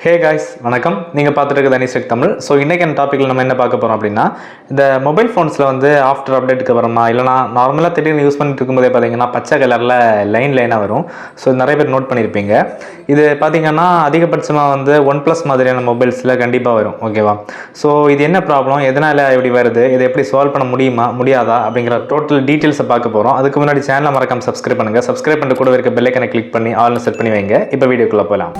Hey guys வணக்கம். நீங்கள் பார்த்துட்டு இருக்கிறது அனிஸ்டெக் தமிழ். ஸோ இன்றைக்கி அந்த டாப்பிக்கில் நம்ம என்ன பார்க்க போகிறோம் அப்படின்னா, இந்த மொபைல் ஃபோன்ஸில் வந்து ஆஃப்டர் அப்டேட்டுக்கு அப்புறமா இல்லைனா நார்மலாக திடீர்னு யூஸ் பண்ணிட்டு இருக்கும்போதே பார்த்தீங்கன்னா பச்சை கலரில் லைனாக வரும். ஸோ நிறைய பேர் நோட் பண்ணியிருப்பீங்க. இது பார்த்தீங்கன்னா அதிகபட்சமாக வந்து OnePlus மாதிரியான மொபைல்ஸில் கண்டிப்பாக வரும். ஓகேவா? ஸோ இது என்ன ப்ராப்ளம், எதனால் இப்படி வருது, இதை எப்படி சால்வ் பண்ண முடியுமா முடியாதா அப்படிங்கிற டோட்டல் டீட்டெயில்ஸை பார்க்க போகிறோம். அதுக்கு முன்னாடி சேனலை மறக்காம சப்ஸ்கிரைப் பண்ணுங்கள். சப்ஸ்கிரைப் பண்ணிட்டு கூட இருக்க பெல் ஐக்கனை கிளிக் பண்ணி ஆல்னு செட் பண்ணி வைங்க. இப்போ வீடியோக்குள்ளே போகலாம்.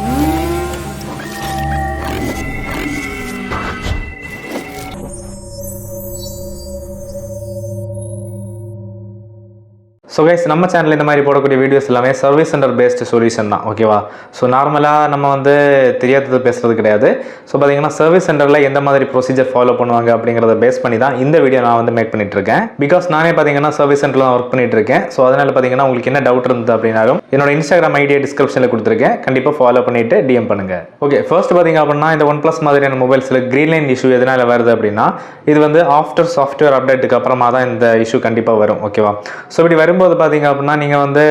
ஸோ கைஸ், நம்ம சேனலில் இந்த மாதிரி போடக்கூடிய வீடியோஸ் எல்லாமே சர்வீஸ் சென்டர் பேஸ்டு சொல்யூஷன் தான். ஓகேவா? ஸோ நார்மலாக நம்ம வந்து தெரியாதது பேசுகிறது கிடையாது. ஸோ பார்த்தீங்கன்னா சர்வீஸ் சென்டரில் எந்த மாதிரி ப்ரொசீஜர் ஃபாலோ பண்ணுவாங்க அப்படிங்கிறத பேஸ் பண்ணி தான் இந்த வீடியோ நான் வந்து மேக் பண்ணிட்டு இருக்கேன். பிகாஸ் நானே பார்த்தீங்கன்னா சர்வீஸ் சென்டரில் ஒர்க் பண்ணிட்டு இருக்கேன். ஸோ அதனால் பார்த்தீங்கன்னா உங்களுக்கு என்ன டவுட் இருந்தது அப்படின்னாலும் என்னோட இன்ஸ்டாகிராம் ஐடியை டிஸ்கிரிப்ஷனில் கொடுத்துருக்கேன். கண்டிப்பாக ஃபாலோ பண்ணிட்டு டிஎம் பண்ணுங்க. ஓகே, ஃபர்ஸ்ட் பார்த்தீங்க அப்படின்னா இந்த OnePlus மாதிரியான மொபைல்ஸில் க்ரீன் லைன் இஷ்யூ எதனால் வருது அப்படின்னா, இது வந்து ஆஃப்டர் சாஃப்ட்வேர் அப்டேட்டுக்கு அப்புறமா தான் இந்த இஷ்யூ கண்டிப்பாக வரும். ஓகேவா? ஸோ இப்படி வரும்போது பார்த்தீங்க அப்படின்னா நீங்கள் வந்து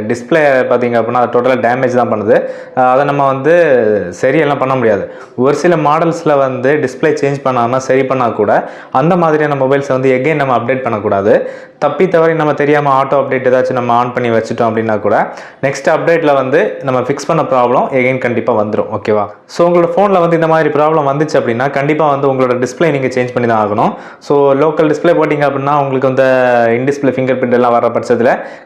டிஸ்பிளே பார்த்தீங்க அப்படின்னா அது டோட்டலாக டேமேஜ் தான் பண்ணுது. அதை நம்ம வந்து சரியெல்லாம் பண்ண முடியாது. ஒரு சில மாடல்ஸில் வந்து டிஸ்பிளே சேஞ்ச் பண்ணாமல் சரி பண்ணால் கூட அந்த மாதிரியான மொபைல்ஸை வந்து எகைன் நம்ம அப்டேட் பண்ணக்கூடாது. தப்பி தவறி நம்ம தெரியாமல் ஆட்டோ அப்டேட் ஏதாச்சும் நம்ம ஆன் பண்ணி வச்சுட்டோம் அப்படின்னா கூட நெக்ஸ்ட் அப்டேட்டில் வந்து நம்ம ஃபிக்ஸ் பண்ண ப்ராப்ளம் எகைன் கண்டிப்பாக வந்துடும். ஓகேவா? ஸோ உங்களோட ஃபோனில் வந்து இந்த மாதிரி ப்ராப்ளம் வந்துச்சு அப்படின்னா கண்டிப்பாக வந்து உங்களோட டிஸ்பிளே நீங்கள் சேஞ்ச் பண்ணி தான் ஆகணும். ஸோ லோக்கல் டிஸ்பிளே போட்டிங்க அப்படின்னா உங்களுக்கு வந்து இன்டிஸ்பிளே ஃபிங்கர் பிரிண்ட் எல்லாம் வர பட்சத்தில்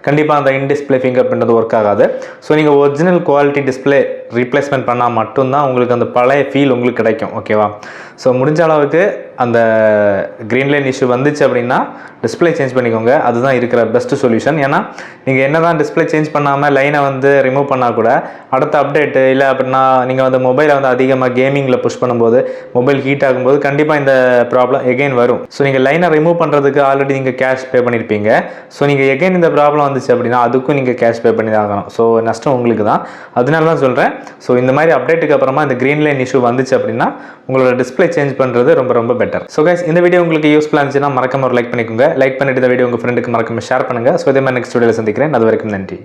கண்டிப்பாக அந்த இன்டிஸ்பிளே ஃபிங்கர் பிரிண்ட் ஒர்க் ஆகாது. ஸோ நீங்கள் ஒரிஜினல் குவாலிட்டி டிஸ்பிளே ரீப்ளேஸ்மெண்ட் பண்ணால் மட்டும்தான் உங்களுக்கு அந்த பழைய ஃபீல் உங்களுக்கு கிடைக்கும். ஓகேவா? ஸோ முடிஞ்ச அளவுக்கு அந்த க்ரீன் லைன் இஷ்யூ வந்துச்சு அப்படின்னா டிஸ்பிளே சேஞ்ச் பண்ணிக்கோங்க. அதுதான் இருக்கிற பெஸ்ட் சொல்யூஷன். ஏன்னா நீங்கள் என்ன தான் டிஸ்பிளே சேஞ்ச் பண்ணாமல் லைனை வந்து ரிமூவ் பண்ணால் கூட அடுத்த அப்டேட்டு இல்லை அப்படின்னா நீங்கள் வந்து மொபைலை வந்து அதிகமாக கேமிங்கில் புஷ் பண்ணும்போது மொபைல் ஹீட் ஆகும்போது கண்டிப்பாக இந்த ப்ராப்ளம் எகைன் வரும். ஸோ நீங்கள் லைனை ரிமூவ் பண்ணுறதுக்கு ஆல்ரெடி நீங்கள் கேஷ் பே பண்ணியிருப்பீங்க. ஸோ நீங்கள் எகைன் இந்த ப்ராப்ளம் வந்துச்சு அப்படின்னா அதுக்கும் நீங்கள் கேஷ் பே பண்ணி தான் ஆகணும். ஸோ நஷ்டம் உங்களுக்கு தான். அதனால தான் சொல்கிறேன். ஸோ இந்த மாதிரி அப்டேட்டுக்கு அப்புறமா இந்த க்ரீன் லைன் இஷ்யூ வந்துச்சு அப்படின்னா உங்களோட டிஸ்பிளே சேஞ்ச் பண்ணுறது ரொம்ப ரொம்ப பெட்டர். ஸோ கைஸ், இந்த வீடியோ உங்களுக்கு யூஸ்ஃபுல்லாக இருந்துச்சுன்னா மறக்காம ஒரு லைக் பண்ணிக்கோங்க. லைக் பண்ணிட்டு இந்த வீடியோ உங்கள் ஃப்ரெண்டுக்கு மறக்காம ஷேர் பண்ணுங்கள். ஸோ இதே மாதிரி நெக்ஸ்ட் வீடியோவில் சந்திக்கிறேன். அது வரைக்கும் நன்றி.